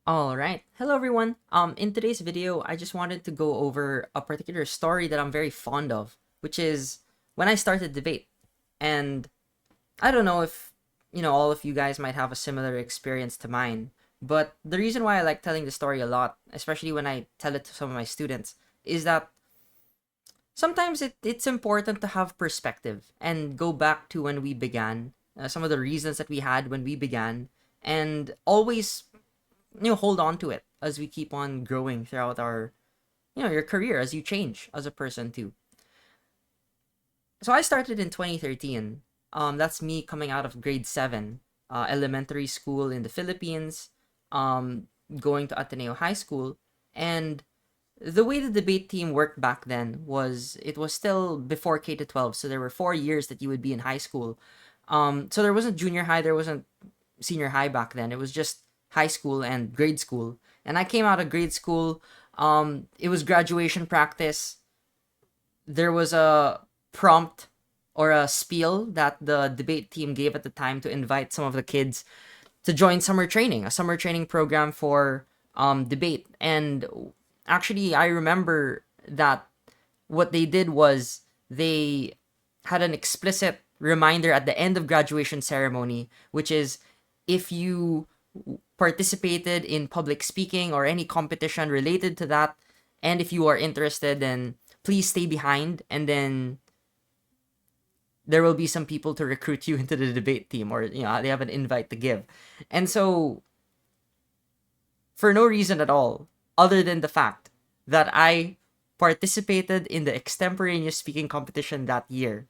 All right. Hello, everyone. In today's video, I just wanted to go over a particular story that I'm very fond of, which is when I started debate. And I don't know if, all of you guys might have a similar experience to mine, but the reason why I like telling the story a lot, especially when I tell it to some of my students, is that sometimes it's important to have perspective and go back to when we began, some of the reasons that we had when we began, and always hold on to it as we keep on growing throughout our your career, as you change as a person too. So I started in 2013. That's me coming out of grade 7, elementary school in the Philippines, going to Ateneo High School. And the way the debate team worked back then was it was still before K to 12, so there were 4 years that you would be in high school. So there wasn't junior high, there wasn't senior high back then. It was just high school and grade school. And I came out of grade school. It was graduation practice. There was a prompt or a spiel that the debate team gave at the time to invite some of the kids to join summer training, a summer training program for debate. And actually, I remember that what they did was they had an explicit reminder at the end of graduation ceremony, which is if you participated in public speaking or any competition related to that, and if you are interested, then please stay behind, and then there will be some people to recruit you into the debate team, or they have an invite to give. And so, for no reason at all, other than the fact that I participated in the extemporaneous speaking competition that year,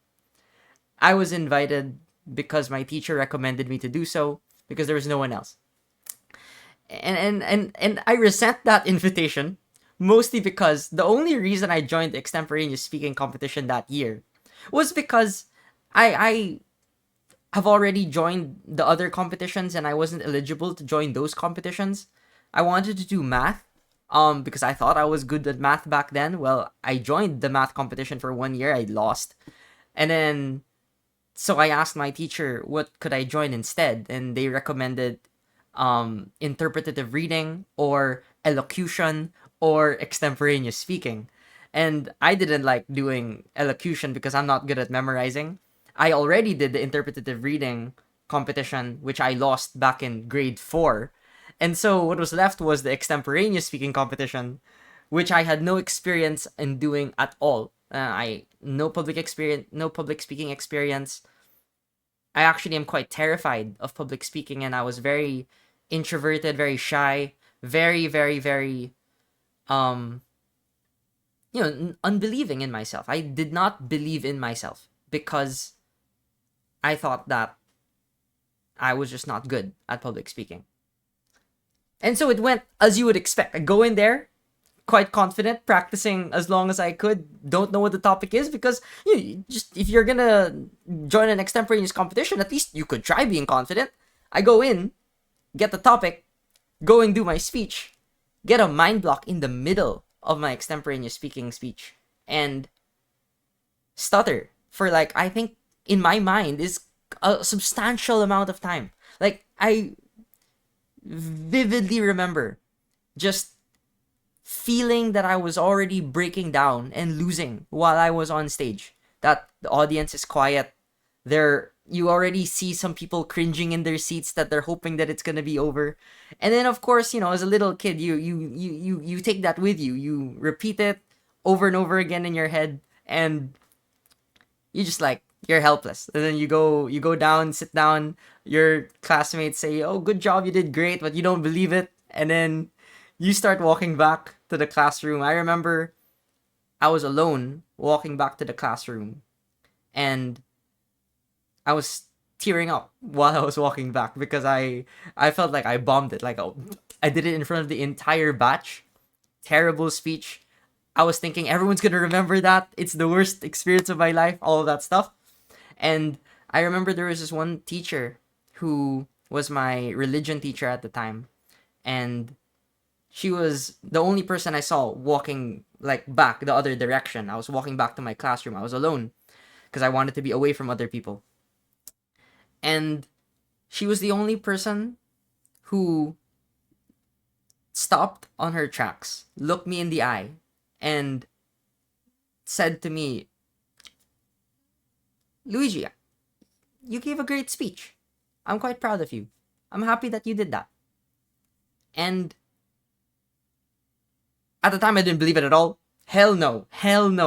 I was invited because my teacher recommended me to do so because there was no one else. And I resent that invitation mostly because the only reason I joined the extemporaneous speaking competition that year was because I have already joined the other competitions and I wasn't eligible to join those competitions. I wanted to do math because I thought I was good at math back then. Well, I joined the math competition for 1 year. I lost. And then so I asked my teacher what could I join instead, and they recommended interpretative reading or elocution or extemporaneous speaking. And I didn't like doing elocution because I'm not good at memorizing. I already did the interpretative reading competition, which I lost back in grade 4. And so what was left was the extemporaneous speaking competition, which I had no experience in doing at all. I no public experience, no public speaking experience. I actually am quite terrified of public speaking, and I was very introverted, very shy, very, very, very, um, unbelieving in myself. I did not believe in myself because I thought that I was just not good at public speaking. And so it went as you would expect. I go in there, quite confident, practicing as long as I could. Don't know what the topic is because just if you're gonna join an extemporaneous competition, at least you could try being confident. I go in, get the topic, go and do my speech, get a mind block in the middle of my extemporaneous speaking speech, and stutter for like I think in my mind is a substantial amount of time. Like I vividly remember just feeling that I was already breaking down and losing while I was on stage. That the audience is quiet. You already see some people cringing in their seats that they're hoping that it's gonna be over. And then of course, as a little kid, you take that with you. You repeat it over and over again in your head, and you just like you're helpless. And then you go down, sit down, your classmates say, "Oh, good job, you did great," but you don't believe it. And then you start walking back to the classroom. I remember I was alone walking back to the classroom, and I was tearing up while I was walking back because I felt like I bombed it. Like, oh, I did it in front of the entire batch. Terrible speech. I was thinking everyone's gonna remember that. It's the worst experience of my life. All of that stuff. And I remember there was this one teacher who was my religion teacher at the time, and she was the only person I saw walking like back the other direction. I was walking back to my classroom. I was alone because I wanted to be away from other people. And she was the only person who stopped on her tracks, looked me in the eye, and said to me, Luigi, you gave a great speech. I'm quite proud of you. I'm happy that you did that. And at the time, I didn't believe it at all. Hell no,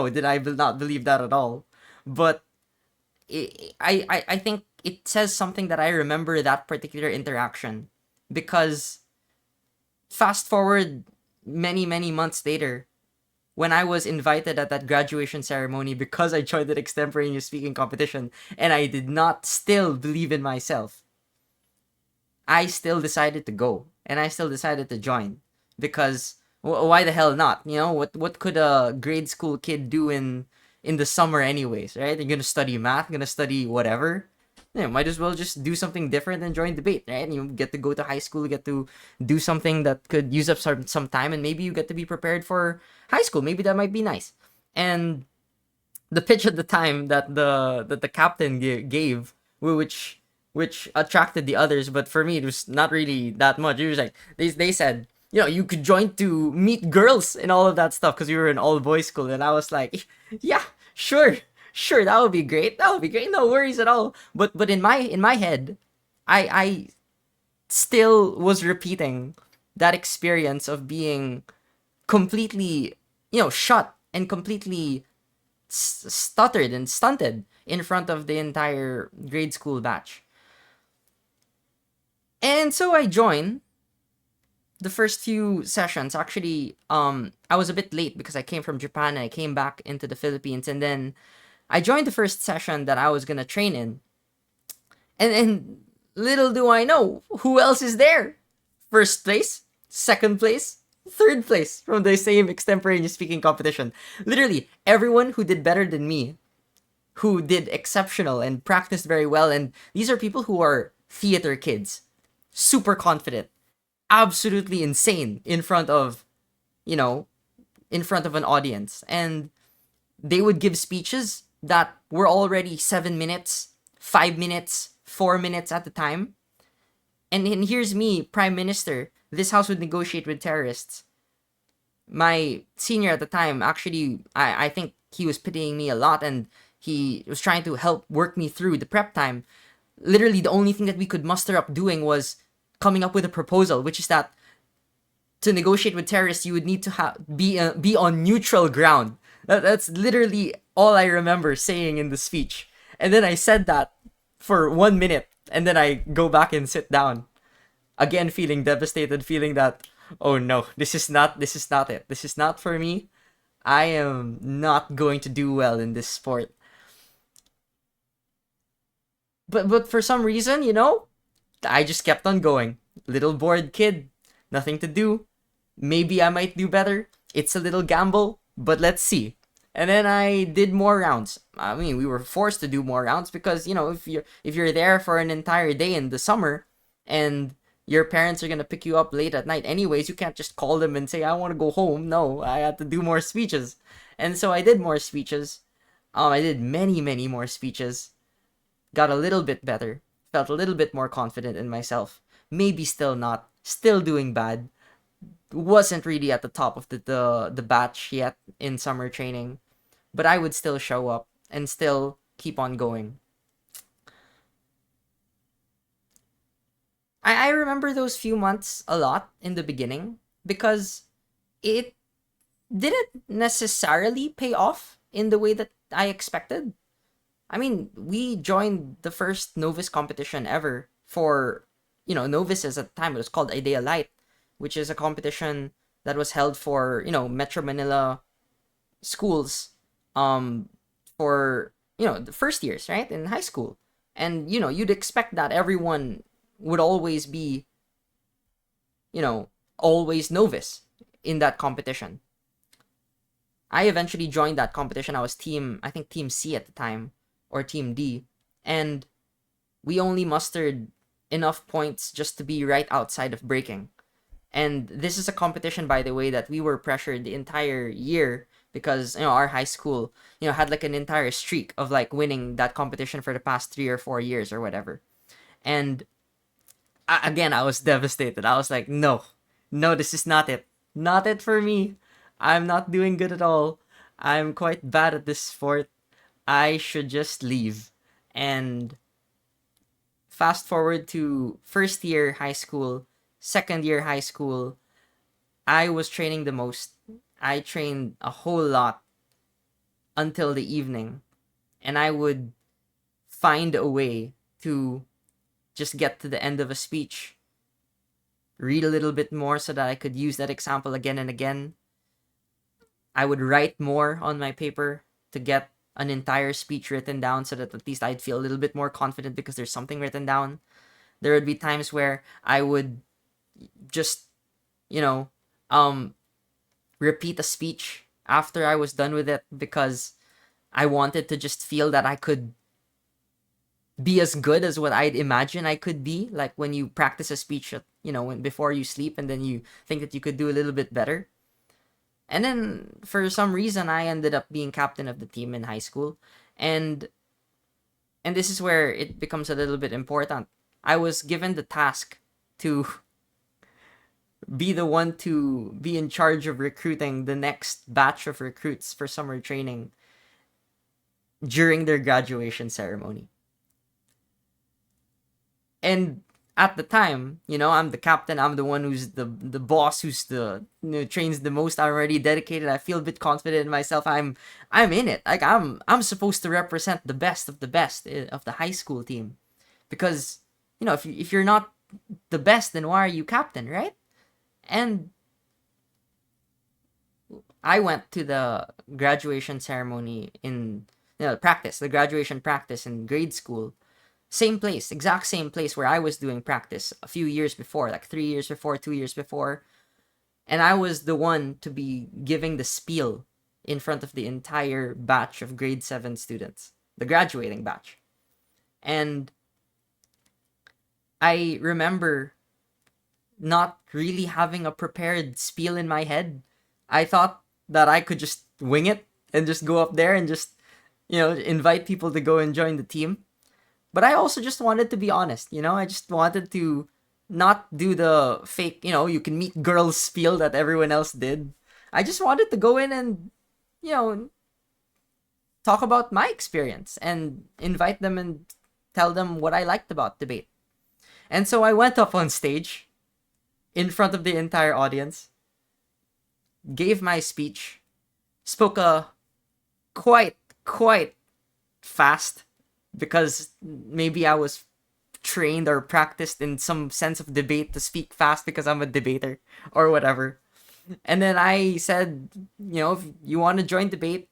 did I not believe that at all. But I think it says something that I remember that particular interaction, because fast forward many months later, when I was invited at that graduation ceremony because I joined the extemporaneous speaking competition and I did not still believe in myself, I still decided to go and I still decided to join, because why the hell not? You know, what could a grade school kid do in the summer anyways, right? You're gonna study math, gonna study whatever. Yeah, might as well just do something different and join debate, right? And you get to go to high school, get to do something that could use up some time, and maybe you get to be prepared for high school. Maybe that might be nice. And the pitch at the time that the captain gave, which attracted the others, but for me it was not really that much. It was like they said, you know, you could join to meet girls and all of that stuff because we were an all boys school, and I was like, yeah, sure, that would be great. That would be great. No worries at all. But in my head, I still was repeating that experience of being completely, shut and completely stuttered and stunted in front of the entire grade school batch. And so I joined the first few sessions. Actually, I was a bit late because I came from Japan and I came back into the Philippines, and then I joined the first session that I was gonna train in. And little do I know who else is there. First place, second place, third place from the same extemporaneous speaking competition. Literally, everyone who did better than me, who did exceptional and practiced very well, and these are people who are theater kids, super confident, absolutely insane in front of, in front of an audience. And they would give speeches that were already 7 minutes, 5 minutes, 4 minutes at the time. And here's me, Prime Minister. This house would negotiate with terrorists. My senior at the time, actually, I think he was pitying me a lot, and he was trying to help work me through the prep time. Literally, the only thing that we could muster up doing was coming up with a proposal, which is that to negotiate with terrorists, you would need to be on neutral ground. That's literally all I remember saying in the speech. And then I said that for 1 minute, and then I go back and sit down. Again, feeling devastated, feeling that, oh no, this is not it. This is not for me. I am not going to do well in this sport. But for some reason, I just kept on going. Little bored kid, nothing to do. Maybe I might do better. It's a little gamble, but let's see. And then I did more rounds. I mean, we were forced to do more rounds because, if you're there for an entire day in the summer and your parents are going to pick you up late at night anyways, you can't just call them and say, I want to go home. No, I had to do more speeches. And so I did more speeches. I did many more speeches. Got a little bit better. Felt a little bit more confident in myself. Maybe still not. Still doing bad. Wasn't really at the top of the batch yet in summer training. But I would still show up and still keep on going. I remember those few months a lot in the beginning because it didn't necessarily pay off in the way that I expected. I mean, we joined the first novice competition ever for, novices at the time. It was called Idea Light, which is a competition that was held for, Metro Manila schools for, the first years, right, in high school. And, you'd expect that everyone would always be, always novice in that competition. I eventually joined that competition. I was team C at the time, or team D, and we only mustered enough points just to be right outside of breaking. And this is a competition, by the way, that we were pressured the entire year because, our high school, had like an entire streak of like winning that competition for the past 3 or 4 years or whatever. And again, I was devastated. I was like, no, no, this is not it. Not it for me. I'm not doing good at all. I'm quite bad at this sport. I should just leave. And fast forward to first year high school, second year high school, I was training the most. I trained a whole lot until the evening. And I would find a way to just get to the end of a speech, read a little bit more so that I could use that example again and again. I would write more on my paper to get an entire speech written down so that at least I'd feel a little bit more confident because there's something written down. There would be times where I would just, you know, um, repeat a speech after I was done with it because I wanted to just feel that I could be as good as what I'd imagine I could be. Like when you practice a speech, when before you sleep, and then you think that you could do a little bit better. And then for some reason, I ended up being captain of the team in high school, and this is where it becomes a little bit important. I was given the task to be the one to be in charge of recruiting the next batch of recruits for summer training during their graduation ceremony. And at the time, I'm the captain. I'm the one who's the boss, who's the trains the most. I'm already dedicated. I feel a bit confident in myself. I'm in it. Like I'm supposed to represent the best of the best of the high school team, because if you're not the best, then why are you captain, right? And I went to the graduation ceremony in the graduation practice in grade school. Same place, exact same place where I was doing practice a few years before, like 3 years before, 2 years before. And I was the one to be giving the spiel in front of the entire batch of grade 7 students, the graduating batch. And I remember not really having a prepared spiel in my head. I thought that I could just wing it and just go up there and just, invite people to go and join the team. But I also just wanted to be honest, I just wanted to not do the fake, you can meet girls spiel that everyone else did. I just wanted to go in and, talk about my experience and invite them and tell them what I liked about debate. And so I went up on stage in front of the entire audience, gave my speech, spoke a quite fast, because maybe I was trained or practiced in some sense of debate to speak fast because I'm a debater or whatever. And then I said, if you want to join debate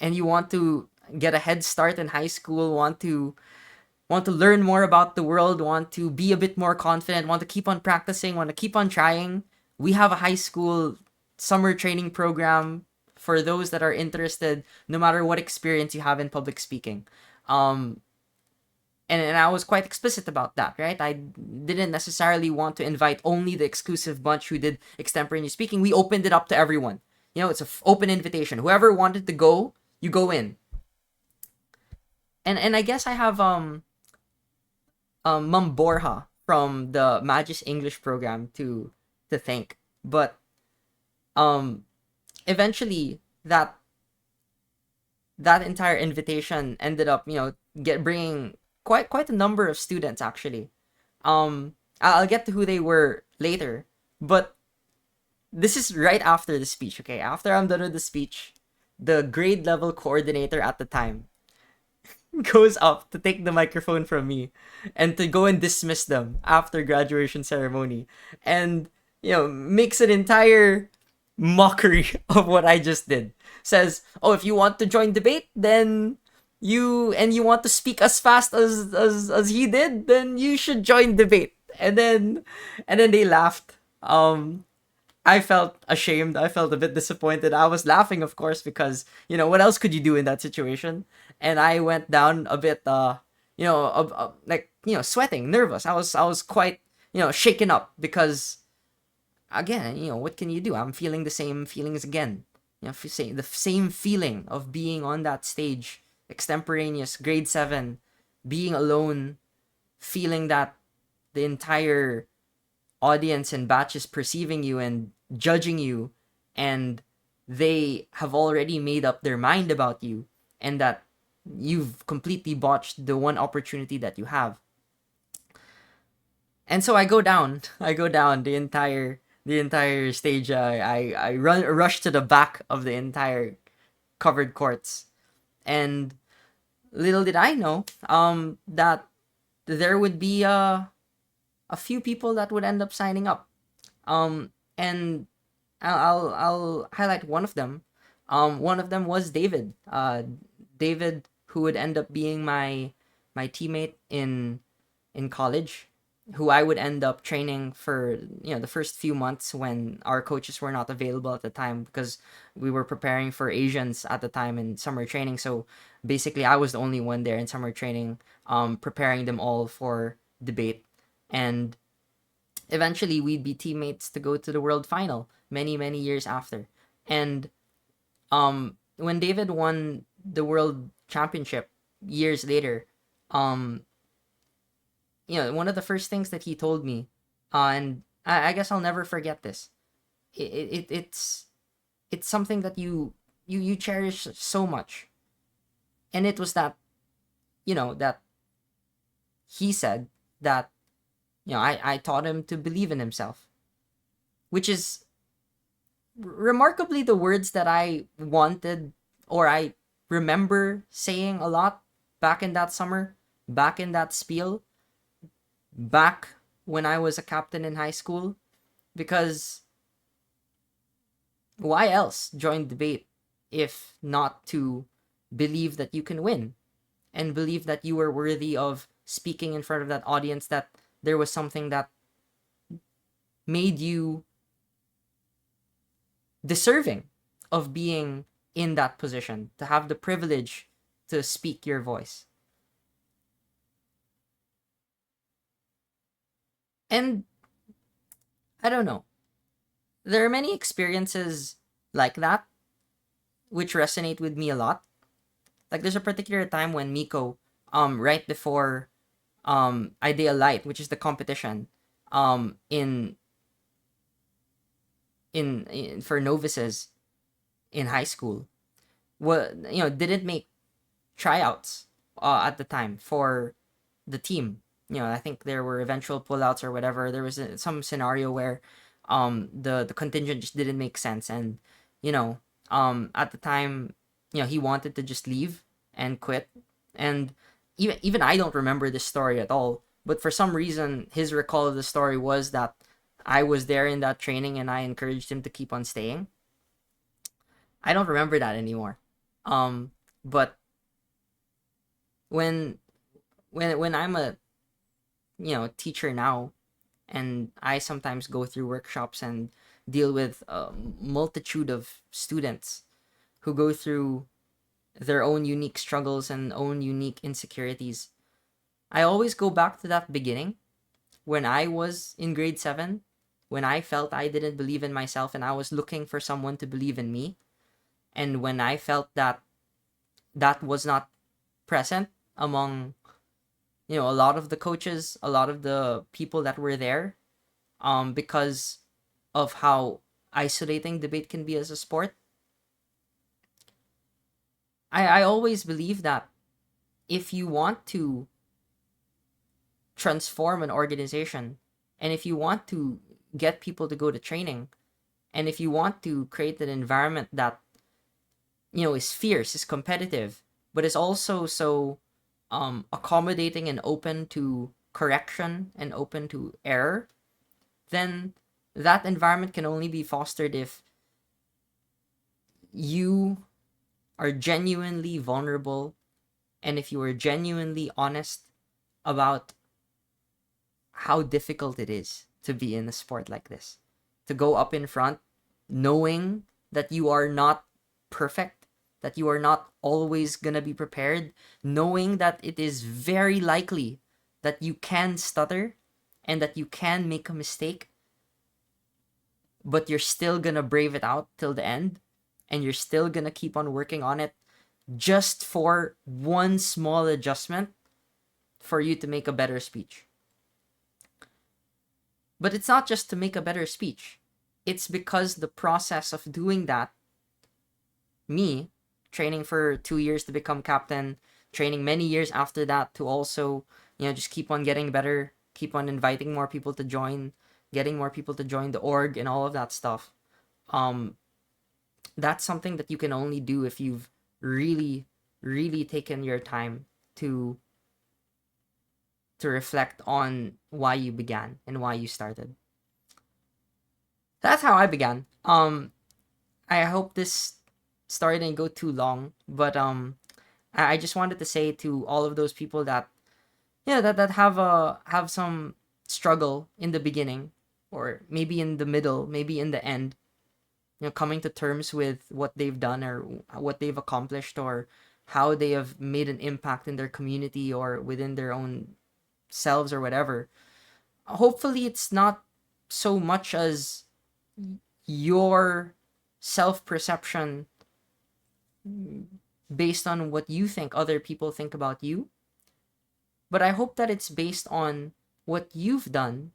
and you want to get a head start in high school, want to learn more about the world, want to be a bit more confident, want to keep on practicing, want to keep on trying, we have a high school summer training program for those that are interested, no matter what experience you have in public speaking. And I was quite explicit about that, right? I didn't necessarily want to invite only the exclusive bunch who did extemporaneous speaking. We opened it up to everyone. It's an open invitation. Whoever wanted to go, you go in. And I guess I have Mom Borja from the Magis English program to thank. But eventually that entire invitation ended up, bringing quite a number of students actually. I'll get to who they were later, but this is right after the speech. Okay, after I'm done with the speech, the grade level coordinator at the time goes up to take the microphone from me and to go and dismiss them after graduation ceremony, and makes an entire mockery of what I just did. Says, "Oh, if you want to join debate, then you want to speak as fast as he did, then you should join debate." And then they laughed. I felt ashamed. I felt a bit disappointed. I was laughing, of course, because what else could you do in that situation? And I went down a bit, like sweating, nervous. I was quite shaken up because, again, what can you do? I'm feeling the same feelings again. The same feeling of being on that stage, extemporaneous, grade 7, being alone, feeling that the entire audience and batches perceiving you and judging you, and they have already made up their mind about you, and that you've completely botched the one opportunity that you have. And so I go down. I go down the entire stage. I rush to the back of the entire covered courts, and little did I know that there would be a few people that would end up signing up. And I'll highlight one of them. One of them was David. David, who would end up being my teammate in college, who I would end up training for, the first few months when our coaches were not available at the time, because we were preparing for Asians at the time in summer training. So basically, I was the only one there in summer training, preparing them all for debate. And eventually, we'd be teammates to go to the world final many, many years after. And when David won the world championship years later, um, one of the first things that he told me, and I guess I'll never forget this. It's something that you cherish so much, and it was that, that he said that, I taught him to believe in himself, which is remarkably the words that I wanted, or I remember saying a lot back in that summer, back in that spiel, back when I was a captain in high school. Because why else join debate if not to believe that you can win, and believe that you were worthy of speaking in front of that audience, that there was something that made you deserving of being in that position, to have the privilege to speak your voice. And I don't know, there are many experiences like that which resonate with me a lot. Like, there's a particular time when Miko, right before Idea Light, which is the competition, in for novices in high school, didn't make tryouts at the time for the team. I think there were eventual pullouts or whatever. There was some scenario where the contingent just didn't make sense, and at the time, he wanted to just leave and quit. And even I don't remember this story at all, but for some reason his recall of the story was that I was there in that training and I encouraged him to keep on staying. I don't remember that anymore. But when I'm a teacher now, and I sometimes go through workshops and deal with a multitude of students who go through their own unique struggles and own unique insecurities, I always go back to that beginning, when I was in grade 7, when I felt I didn't believe in myself and I was looking for someone to believe in me, and when I felt that that was not present among a lot of the coaches, a lot of the people that were there, because of how isolating debate can be as a sport. I always believe that if you want to transform an organization, and if you want to get people to go to training, and if you want to create an environment that is fierce, is competitive, but is also so accommodating and open to correction and open to error, then that environment can only be fostered if you are genuinely vulnerable, and if you are genuinely honest about how difficult it is to be in a sport like this, to go up in front knowing that you are not perfect, that you are not always gonna be prepared, knowing that it is very likely that you can stutter and that you can make a mistake, but you're still gonna brave it out till the end, and you're still gonna keep on working on it, just for one small adjustment for you to make a better speech. But it's not just to make a better speech. It's because the process of doing that, me training for 2 years to become captain, training many years after that to also, just keep on getting better, keep on inviting more people to join, getting more people to join the org and all of that stuff. Um, that's something that you can only do if you've really, really taken your time to reflect on why you began and why you started. That's how I began. I hope this story didn't go too long, but I just wanted to say to all of those people that, that have some struggle in the beginning, or maybe in the middle, maybe in the end, coming to terms with what they've done or what they've accomplished, or how they have made an impact in their community or within their own selves or whatever. Hopefully it's not so much as your self-perception based on what you think other people think about you, but I hope that it's based on what you've done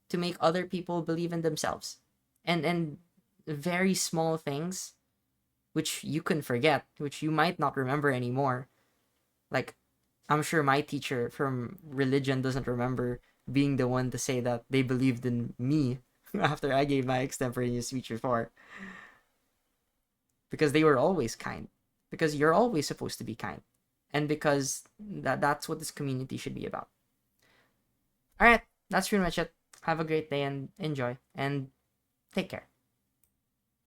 to make other people believe in themselves, and very small things which you can forget, which you might not remember anymore. Like, I'm sure my teacher from religion doesn't remember being the one to say that they believed in me after I gave my extemporaneous speech before. Because they were always kind. Because you're always supposed to be kind. And because that's what this community should be about. Alright, that's pretty much it. Have a great day and enjoy. And take care.